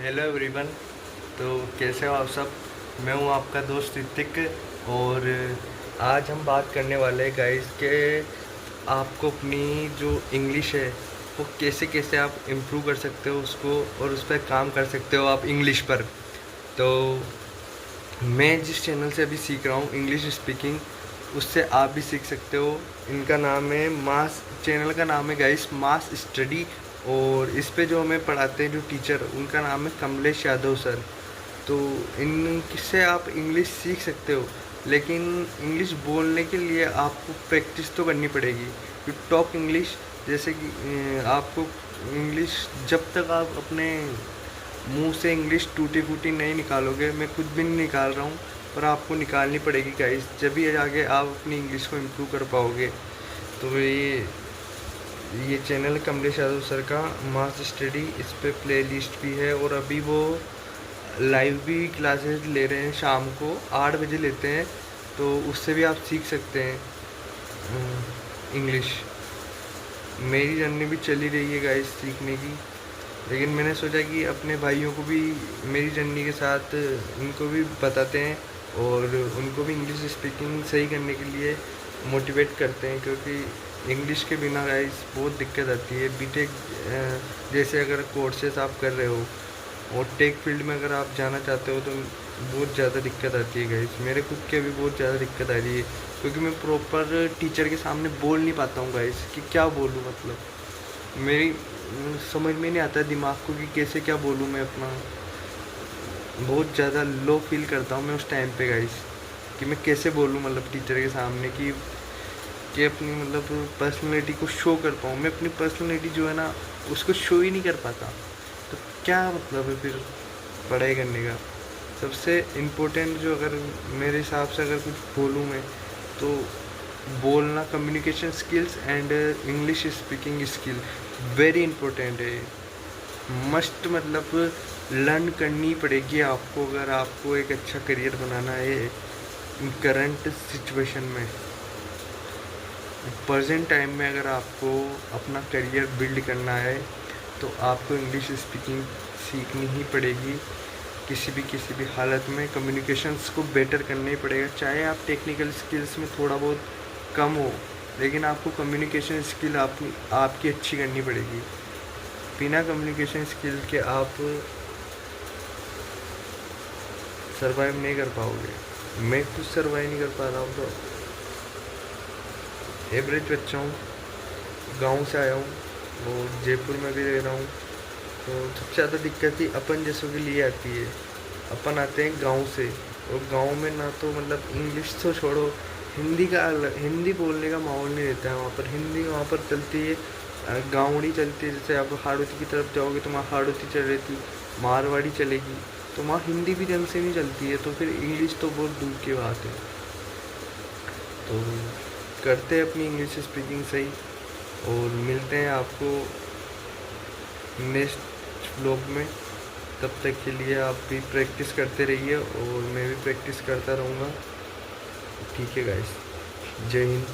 Hello everyone. तो कैसे हो आप सब। मैं हूं आपका दोस्त ऋतिक। और आज हम बात करने वाले हैं गाइस के आपको अपनी जो इंग्लिश है वो कैसे कैसे आप इम्प्रूव कर सकते हो उसको, और उस पर काम कर सकते हो आप इंग्लिश पर। तो मैं जिस चैनल से अभी सीख रहा हूँ इंग्लिश स्पीकिंग, उससे आप भी सीख सकते हो। इनका नाम है मास, चैनल का नाम है गाइस मास स्टडी। और इस पे जो हमें पढ़ाते हैं जो टीचर, उनका नाम है कमलेश यादव सर। तो इन किससे आप इंग्लिश सीख सकते हो, लेकिन इंग्लिश बोलने के लिए आपको प्रैक्टिस तो करनी पड़ेगी। यू टॉक इंग्लिश, जैसे कि आपको इंग्लिश जब तक आप अपने मुंह से इंग्लिश टूटी फूटी नहीं निकालोगे, मैं खुद भी नहीं निकाल रहा हूँ, पर आपको निकालनी पड़ेगी गाइस, जब भी आगे आप अपनी इंग्लिश को इम्प्रूव कर पाओगे। तो ये चैनल कमलेश यादव सर का मास स्टडी, इस पे प्लेलिस्ट भी है। और अभी वो लाइव भी क्लासेस ले रहे हैं, शाम को 8 बजे लेते हैं। तो उससे भी आप सीख सकते हैं इंग्लिश। मेरी जर्नी भी चली रही है गाइस सीखने की, लेकिन मैंने सोचा कि अपने भाइयों को भी मेरी जर्नी के साथ उनको भी बताते हैं, और उनको भी इंग्लिश स्पीकिंग सही करने के लिए मोटिवेट करते हैं। क्योंकि इंग्लिश के बिना गाइस बहुत दिक्कत आती है। बीटेक जैसे अगर कोर्सेस आप कर रहे हो और टेक फील्ड में अगर आप जाना चाहते हो, तो बहुत ज़्यादा दिक्कत आती है गाइस। मेरे खुद के अभी बहुत ज़्यादा दिक्कत आ रही है, क्योंकि मैं प्रॉपर टीचर के सामने बोल नहीं पाता हूँ गाइस, कि क्या बोलूँ। मतलब मेरी समझ में नहीं आता दिमाग को कि कैसे क्या बोलूँ मैं अपना। बहुत ज़्यादा लो फील करता हूँ मैं उस टाइम पे गाइस, कि मैं कैसे बोलूँ मतलब टीचर के सामने, कि अपनी मतलब पर्सनैलिटी को शो कर पाऊँ। मैं अपनी पर्सनैलिटी जो है ना, उसको शो ही नहीं कर पाता। तो क्या मतलब है फिर पढ़ाई करने का। सबसे इम्पोर्टेंट जो, अगर मेरे हिसाब से अगर कुछ बोलूँ मैं, तो बोलना, communication skills and English speaking skill very important है। मस्ट मतलब लर्न करनी पड़ेगी आपको, अगर आपको एक अच्छा करियर बनाना है करंट सिचुएशन में, प्रेजेंट टाइम में। अगर आपको अपना करियर बिल्ड करना है तो आपको इंग्लिश स्पीकिंग सीखनी ही पड़ेगी। किसी भी हालत में कम्युनिकेशंस को बेटर करना ही पड़ेगा। चाहे आप टेक्निकल स्किल्स में थोड़ा बहुत कम हो, लेकिन आपको कम्युनिकेशन स्किल आपकी अच्छी करनी पड़ेगी। बिना कम्युनिकेशन स्किल के आप सरवाइव नहीं कर पाओगे। मैं खुद सरवाइव नहीं कर पा रहा हूँ। तो एवरेज बच्चा हूँ, गांव से आया हूँ और जयपुर में भी रह रहा हूँ। तो सबसे ज़्यादा दिक्कत ही अपन जैसों के लिए आती है। अपन आते हैं गांव से, और गांव में ना तो मतलब इंग्लिश तो छोड़ो, हिंदी बोलने का माहौल नहीं रहता है वहाँ पर। हिंदी वहाँ पर चलती है, गाँवड़ी चलती है। जैसे आप हाड़ौती की तरफ जाओगे तो वहाँ हाड़ौती चल रही थी, मारवाड़ी चलेगी, तो वहाँ हिंदी भी ढंग से नहीं चलती है। तो फिर इंग्लिश तो बहुत दूर की बात है। तो करते हैं अपनी इंग्लिश स्पीकिंग सही, और मिलते हैं आपको नेक्स्ट व्लॉग में। तब तक के लिए आप भी प्रैक्टिस करते रहिए, और मैं भी प्रैक्टिस करता रहूँगा। ठीक है गाइस, जय हिंद।